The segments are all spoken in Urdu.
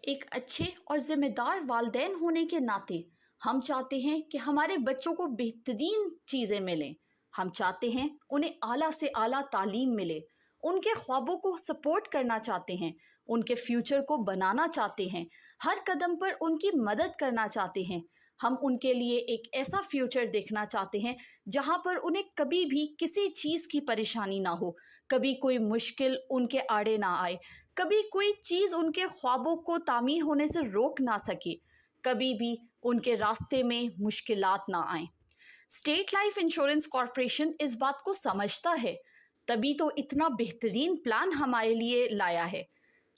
ایک اچھے اور ذمہ دار والدین ہونے کے ناطے ہم چاہتے ہیں کہ ہمارے بچوں کو بہترین چیزیں ملیں. ہم چاہتے ہیں انہیں اعلیٰ سے اعلیٰ تعلیم ملے. ان کے خوابوں کو سپورٹ کرنا چاہتے ہیں. ان کے فیوچر کو بنانا چاہتے ہیں. ہر قدم پر ان کی مدد کرنا چاہتے ہیں. ہم ان کے لیے ایک ایسا فیوچر دیکھنا چاہتے ہیں جہاں پر انہیں کبھی بھی کسی چیز کی پریشانی نہ ہو, کبھی کوئی مشکل ان کے آڑے نہ آئے, کبھی کوئی چیز ان کے خوابوں کو تعمیر ہونے سے روک نہ سکے, کبھی بھی ان کے راستے میں مشکلات نہ آئیں. اسٹیٹ لائف انشورنس کارپوریشن اس بات کو سمجھتا ہے, تبھی تو اتنا بہترین پلان ہمارے لیے لایا ہے,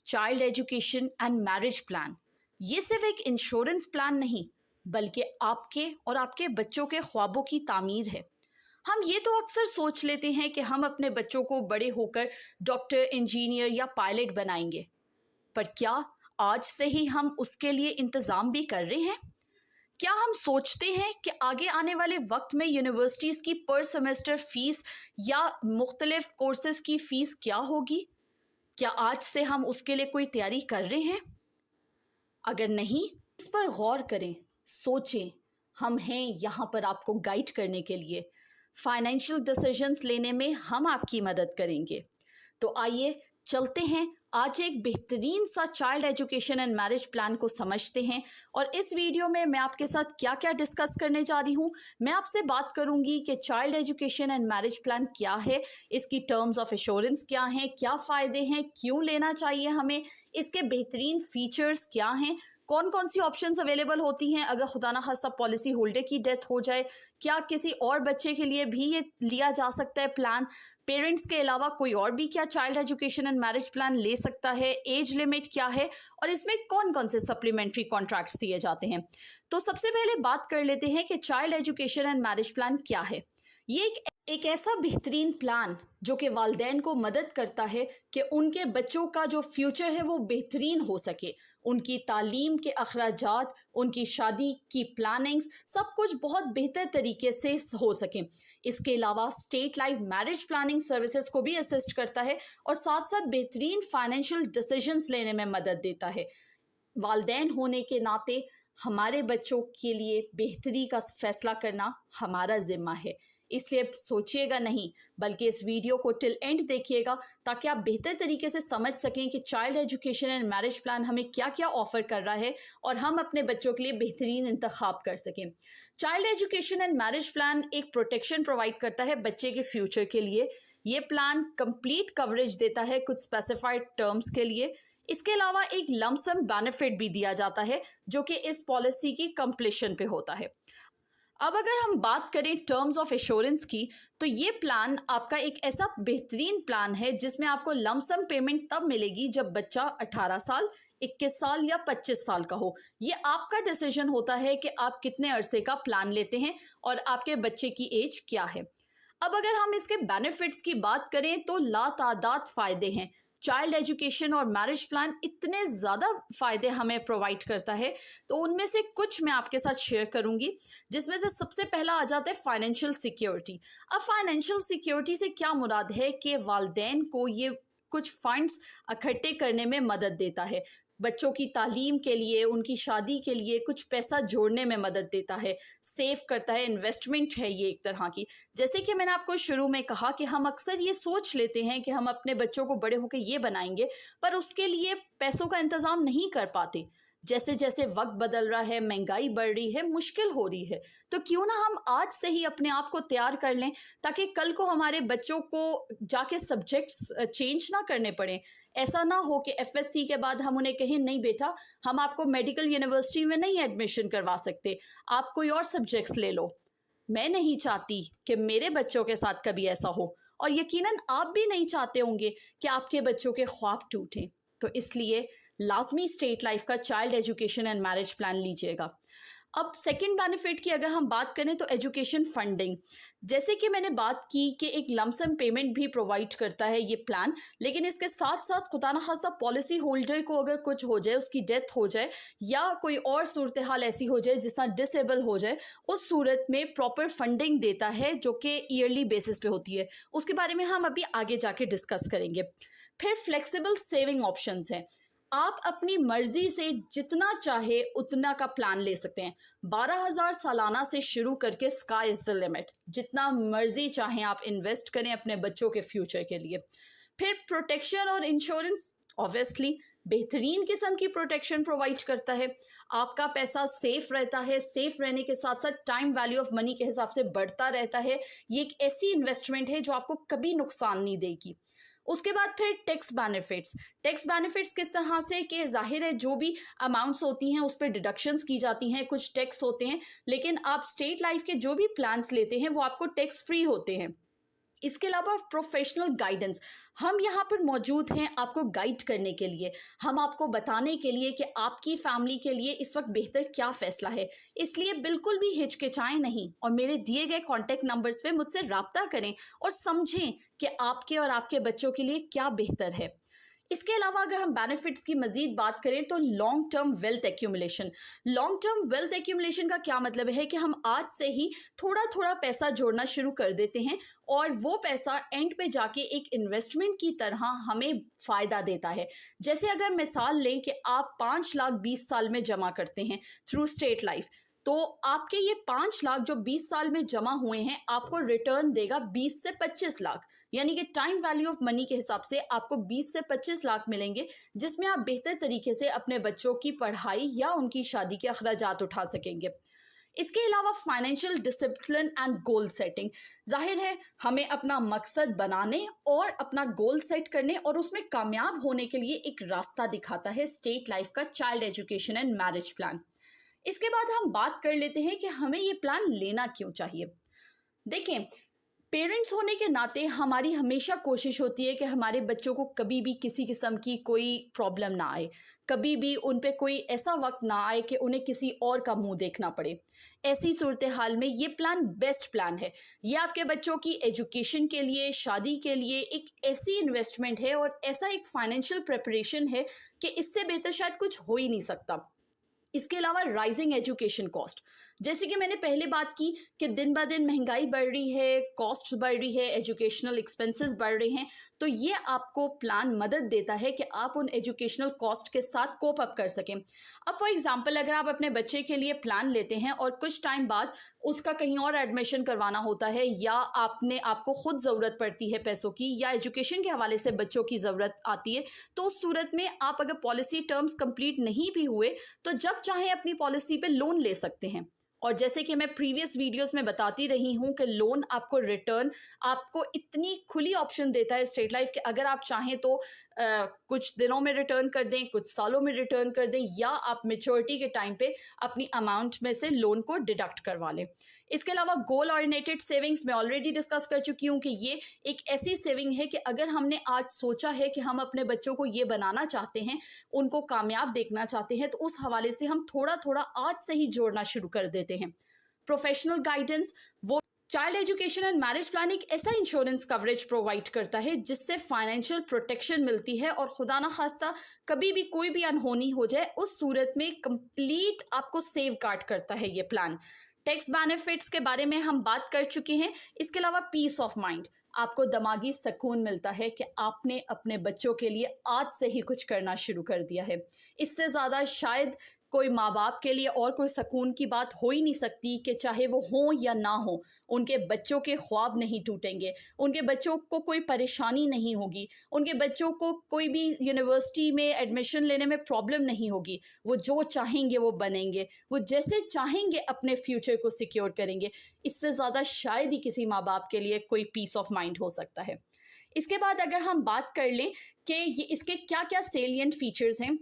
child education and marriage plan. یہ صرف ایک انشورنس پلان نہیں بلکہ آپ کے اور آپ کے بچوں کے خوابوں کی تعمیر ہے. ہم یہ تو اکثر سوچ لیتے ہیں کہ ہم اپنے بچوں کو بڑے ہو کر ڈاکٹر, انجینئر یا پائلٹ بنائیں گے, پر کیا آج سے ہی ہم اس کے لیے انتظام بھی کر رہے ہیں؟ کیا ہم سوچتے ہیں کہ آگے آنے والے وقت میں یونیورسٹیز کی پر سیمسٹر فیس یا مختلف کورسز کی فیس کیا ہوگی؟ کیا آج سے ہم اس کے لیے کوئی تیاری کر رہے ہیں؟ اگر نہیں, اس پر غور کریں, سوچیں. ہم ہیں یہاں پر آپ کو گائیڈ کرنے کے لیے. فائنینشیل ڈیسیژنز لینے میں ہم آپ کی مدد کریں گے. تو آئیے چلتے ہیں, آج ایک بہترین سا child education and marriage plan کو سمجھتے ہیں. اور اس ویڈیو میں آپ کے ساتھ کیا کیا ڈسکس کرنے جا رہی ہوں. میں آپ سے بات کروں گی کہ child education and marriage plan کیا ہے, اس کی ٹرمز آف ایشورنس کیا ہیں, کیا فائدے ہیں, کیوں لینا چاہیے ہمیں, اس کے بہترین فیچرز کیا ہیں, کون کون سی آپشنز اویلیبل ہوتی ہیں اگر خدا نہ خواستہ پالیسی ہولڈر کی ڈیتھ ہو جائے, کیا کسی اور بچے کے لیے بھی یہ لیا جا سکتا ہے پلان, پیرنٹس کے علاوہ کوئی اور بھی کیا child education and marriage plan لے سکتا ہے, ایج لمٹ کیا ہے, اور اس میں کون کون سے سپلیمنٹری کانٹریکٹس دیے جاتے ہیں. تو سب سے پہلے بات کر لیتے ہیں کہ child education and marriage plan کیا ہے. یہ ایک ایسا بہترین پلان جو کہ والدین کو مدد کرتا ہے کہ ان کے بچوں کا جو فیوچر ہے وہ بہترین ہو سکے, ان کی تعلیم کے اخراجات, ان کی شادی کی پلاننگز, سب کچھ بہت بہتر طریقے سے ہو سکیں. اس کے علاوہ state life marriage planning services کو بھی اسسٹ کرتا ہے اور ساتھ ساتھ بہترین فائنینشیل ڈیسیژنز لینے میں مدد دیتا ہے. والدین ہونے کے ناطے ہمارے بچوں کے لیے بہتری کا فیصلہ کرنا ہمارا ذمہ ہے. اس لیے سوچیے گا نہیں بلکہ اس ویڈیو کو ٹل اینڈ دیکھیے گا تاکہ آپ بہتر طریقے سے سمجھ سکیں کہ child education and marriage plan ہمیں کیا کیا آفر کر رہا ہے اور ہم اپنے بچوں کے لیے بہترین انتخاب کر سکیں. Child education and marriage plan ایک پروٹیکشن پرووائڈ کرتا ہے بچے کے فیوچر کے لیے. یہ پلان کمپلیٹ کوریج دیتا ہے کچھ اسپیسیفائڈ ٹرمز کے لیے. اس کے علاوہ ایک لم سم بینیفٹ بھی دیا جاتا ہے جو کہ اس پالیسی کی کمپلیشن پہ ہوتا ہے. اب اگر ہم بات کریں ٹرمز آف ایشورنس کی, تو یہ پلان آپ کا ایک ایسا بہترین پلان ہے جس میں آپ کو لم سم پیمنٹ تب ملے گی جب بچہ 18 سال, 21 سال یا 25 سال کا ہو. یہ آپ کا ڈیسیژن ہوتا ہے کہ آپ کتنے عرصے کا پلان لیتے ہیں اور آپ کے بچے کی ایج کیا ہے. اب اگر ہم اس کے بینیفٹس کی بات کریں تو لاتعداد فائدے ہیں. چائلڈ ایجوکیشن اور میرج پلان اتنے زیادہ فائدے ہمیں پرووائڈ کرتا ہے, تو ان میں سے کچھ میں آپ کے ساتھ شیئر کروں گی, جس میں سے سب سے پہلا آ جاتا ہے فائنینشیل سیکیورٹی. اب فائنینشیل سیکیورٹی سے کیا مراد ہے کہ والدین کو یہ کچھ فنڈز اکٹھے کرنے میں مدد دیتا ہے. بچوں کی تعلیم کے لیے, ان کی شادی کے لیے کچھ پیسہ جوڑنے میں مدد دیتا ہے, سیو کرتا ہے, انویسٹمنٹ ہے یہ ایک طرح کی. جیسے کہ میں نے آپ کو شروع میں کہا کہ ہم اکثر یہ سوچ لیتے ہیں کہ ہم اپنے بچوں کو بڑے ہو کے یہ بنائیں گے, پر اس کے لیے پیسوں کا انتظام نہیں کر پاتے. جیسے جیسے وقت بدل رہا ہے, مہنگائی بڑھ رہی ہے, مشکل ہو رہی ہے, تو کیوں نہ ہم آج سے ہی اپنے آپ کو تیار کر لیں تاکہ کل کو ہمارے بچوں کو جا کے سبجیکٹس چینج نہ کرنے پڑیں. ایسا نہ ہو کہ ایف ایس سی کے بعد ہم انہیں کہیں نہیں بیٹا, ہم آپ کو میڈیکل یونیورسٹی میں نہیں ایڈمیشن کروا سکتے, آپ کوئی اور سبجیکٹس لے لو. میں نہیں چاہتی کہ میرے بچوں کے ساتھ کبھی ایسا ہو, اور یقیناً آپ بھی نہیں چاہتے ہوں گے کہ آپ کے بچوں کے خواب ٹوٹیں. تو اس لیے لازمی اسٹیٹ لائف کا child education and marriage plan لیجیے گا. اب سیکنڈ بینیفٹ کی اگر ہم بات کریں تو ایجوکیشن فنڈنگ. جیسے کہ میں نے بات کی کہ ایک لم سم پیمنٹ بھی پرووائڈ کرتا ہے یہ پلان, لیکن اس کے ساتھ ساتھ خدا نخواستہ پالیسی ہولڈر کو اگر کچھ ہو جائے, اس کی ڈیتھ ہو جائے یا کوئی اور صورتحال ایسی ہو جائے جس طرح ڈسیبل ہو جائے, اس صورت میں پراپر فنڈنگ دیتا ہے جو کہ ایئرلی بیسس پہ ہوتی ہے. اس کے بارے میں ہم ابھی آگے جا کے ڈسکس کریں گے. پھر فلیکسیبل سیونگ آپشنز ہیں. آپ اپنی مرضی سے جتنا چاہے اتنا کا پلان لے سکتے ہیں. 12,000 سالانہ سے شروع کر کے اسکائی از دا لمٹ. جتنا مرضی چاہیں آپ انویسٹ کریں اپنے بچوں کے فیوچر کے لیے. پھر پروٹیکشن اور انشورنس اوبیسلی بہترین قسم کی پروٹیکشن پرووائڈ کرتا ہے. آپ کا پیسہ سیف رہتا ہے. سیف رہنے کے ساتھ ساتھ ٹائم ویلیو آف منی کے حساب سے بڑھتا رہتا ہے. یہ ایک ایسی انویسٹمنٹ ہے جو آپ کو کبھی نقصان نہیں دے گی. اس کے بعد پھر ٹیکس بینیفٹس. ٹیکس بینیفٹس کس طرح سے کہ ظاہر ہے جو بھی اماؤنٹس ہوتی ہیں اس پہ ڈیڈکشنز کی جاتی ہیں, کچھ ٹیکس ہوتے ہیں, لیکن آپ اسٹیٹ لائف کے جو بھی پلانس لیتے ہیں وہ آپ کو ٹیکس فری ہوتے ہیں. اس کے علاوہ پروفیشنل گائیڈنس, ہم یہاں پر موجود ہیں آپ کو گائیڈ کرنے کے لیے, ہم آپ کو بتانے کے لیے کہ آپ کی فیملی کے لیے اس وقت بہتر کیا فیصلہ ہے. اس لیے بالکل بھی ہچکچائیں نہیں اور میرے دیے گئے کانٹیکٹ نمبرز پہ مجھ سے رابطہ کریں اور سمجھیں کہ آپ کے اور آپ کے بچوں کے لیے کیا بہتر ہے. اس کے علاوہ اگر ہم بینیفٹس کی مزید بات کریں تو long term wealth accumulation. Long term wealth accumulation کا کیا مطلب ہے کہ ہم آج سے ہی تھوڑا تھوڑا پیسہ جوڑنا شروع کر دیتے ہیں اور وہ پیسہ اینڈ پہ جا کے ایک انویسٹمنٹ کی طرح ہمیں فائدہ دیتا ہے. جیسے اگر مثال لیں کہ آپ 5 لاکھ 20 سال میں جمع کرتے ہیں تھرو اسٹیٹ لائف, تو آپ کے یہ 5 لاکھ جو 20 سال میں جمع ہوئے ہیں آپ کو ریٹرن دے گا 20 سے 25 لاکھ. یعنی کہ ٹائم ویلیو آف منی کے حساب سے آپ کو 20 سے 25 لاکھ ملیں گے, جس میں آپ بہتر طریقے سے اپنے بچوں کی پڑھائی یا ان کی شادی کے اخراجات اٹھا سکیں گے. اس کے علاوہ financial discipline and goal setting. ظاہر ہے ہمیں اپنا مقصد بنانے اور اپنا گول سیٹ کرنے اور اس میں کامیاب ہونے کے لیے ایک راستہ دکھاتا ہے اسٹیٹ لائف کا child education and marriage plan. اس کے بعد ہم بات کر لیتے ہیں کہ ہمیں یہ پلان لینا کیوں چاہیے. دیکھیں, پیرنٹس ہونے کے ناطے ہماری ہمیشہ کوشش ہوتی ہے کہ ہمارے بچوں کو کبھی بھی کسی قسم کی کوئی پرابلم نہ آئے, کبھی بھی ان پہ کوئی ایسا وقت نہ آئے کہ انہیں کسی اور کا منہ دیکھنا پڑے. ایسی صورتحال میں یہ پلان بیسٹ پلان ہے. یہ آپ کے بچوں کی ایجوکیشن کے لیے, شادی کے لیے ایک ایسی انویسٹمنٹ ہے اور ایسا ایک فائنینشیل پریپریشن ہے کہ اس سے بہتر شاید کچھ ہو ہی نہیں سکتا. اس کے علاوہ رائزنگ ایجوکیشن کاسٹ, جیسے کہ میں نے پہلے بات کی کہ دن بہ دن مہنگائی بڑھ رہی ہے, کاسٹ بڑھ رہی ہے, ایجوکیشنل ایکسپنسز بڑھ رہے ہیں, تو یہ آپ کو پلان مدد دیتا ہے کہ آپ ان ایجوکیشنل کاسٹ کے ساتھ کوپ اپ کر سکیں. اب فار ایگزامپل اگر آپ اپنے بچے کے لیے پلان لیتے ہیں اور کچھ ٹائم بعد اس کا کہیں اور ایڈمیشن کروانا ہوتا ہے, یا آپ کو خود ضرورت پڑتی ہے پیسوں کی, یا ایجوکیشن کے حوالے سے بچوں کی ضرورت آتی ہے, تو اس صورت میں آپ اگر پالیسی ٹرمز کمپلیٹ نہیں بھی ہوئے تو جب چاہیں اپنی پالیسی پہ لون لے سکتے ہیں. اور جیسے کہ میں پریویس ویڈیوز میں بتاتی رہی ہوں کہ لون آپ کو ریٹرن آپ کو اتنی کھلی آپشن دیتا ہے اسٹیٹ لائف کہ اگر آپ چاہیں تو کچھ دنوں میں ریٹرن کر دیں, کچھ سالوں میں ریٹرن کر دیں, یا آپ میچورٹی کے ٹائم پہ اپنی اماؤنٹ میں سے لون کو ڈیڈکٹ کروا لیں. اس کے علاوہ گول اورینٹیڈ سیونگز میں آلریڈی ڈسکس کر چکی ہوں کہ یہ ایک ایسی سیونگ ہے کہ اگر ہم نے آج سوچا ہے کہ ہم اپنے بچوں کو یہ بنانا چاہتے ہیں, ان کو کامیاب دیکھنا چاہتے ہیں, تو اس حوالے سے ہم تھوڑا تھوڑا آج سے ہی جوڑنا شروع کر دیتے ہیں. پروفیشنل گائیڈنس, وہ child education and marriage plan ایک ایسا انشورنس کوریج پرووائڈ کرتا ہے جس سے فائنینشیل پروٹیکشن ملتی ہے, اور خدا نخواستہ کبھی بھی کوئی بھی انہونی ہو جائے اس صورت میں کمپلیٹ آپ کو سیو گارڈ کرتا ہے یہ پلان. ٹیکس بینیفٹس کے بارے میں ہم بات کر چکے ہیں. اس کے علاوہ پیس آف مائنڈ, آپ کو دماغی سکون ملتا ہے کہ آپ نے اپنے بچوں کے لیے آج سے ہی کچھ کرنا شروع کر دیا ہے. اس سے زیادہ شاید کوئی ماں باپ کے لیے اور کوئی سکون کی بات ہو ہی نہیں سکتی کہ چاہے وہ ہوں یا نہ ہوں, ان کے بچوں کے خواب نہیں ٹوٹیں گے, ان کے بچوں کو کوئی پریشانی نہیں ہوگی, ان کے بچوں کو کوئی بھی یونیورسٹی میں ایڈمیشن لینے میں پرابلم نہیں ہوگی, وہ جو چاہیں گے وہ بنیں گے, وہ جیسے چاہیں گے اپنے فیوچر کو سیکیور کریں گے. اس سے زیادہ شاید ہی کسی ماں باپ کے لیے کوئی پیس آف مائنڈ ہو سکتا ہے. اس کے بعد اگر ہم بات کر لیں کہ اس کے کیا کیا سیلینٹ فیچرز ہیں,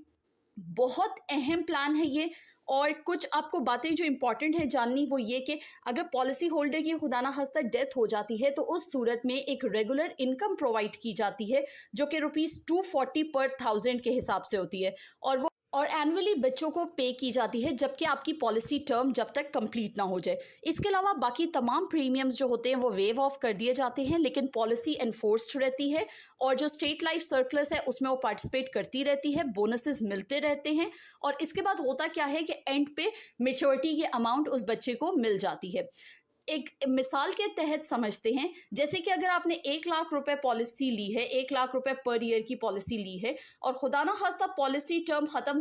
بہت اہم پلان ہے یہ. اور کچھ آپ کو باتیں جو امپورٹنٹ ہے جاننی, وہ یہ کہ اگر پالیسی ہولڈر کی خدا نخواستہ ڈیتھ ہو جاتی ہے تو اس صورت میں ایک ریگولر انکم پرووائڈ کی جاتی ہے جو کہ ₹240 پر 1000 کے حساب سے ہوتی ہے, اور اینولی بچوں کو پے کی جاتی ہے جبکہ آپ کی پالیسی ٹرم جب تک کمپلیٹ نہ ہو جائے. اس کے علاوہ باقی تمام پریمیمز جو ہوتے ہیں وہ ویو آف کر دیے جاتے ہیں, لیکن پالیسی انفورسڈ رہتی ہے, اور جو اسٹیٹ لائف سرپلس ہے اس میں وہ پارٹیسپیٹ کرتی رہتی ہے, بونسز ملتے رہتے ہیں. اور اس کے بعد ہوتا کیا ہے کہ اینڈ پہ میچورٹی کی اماؤنٹ اس بچے کو مل جاتی ہے. ایک مثال کے تحت سمجھتے ہیں، جیسے کہ اگر آپ نے 1,00,000 روپے پالیسی لی ہے، 1,00,000 روپے پر ایئر کی پالیسی لی ہے، اور خدا نہ خواستہ پالیسی ٹرم ختم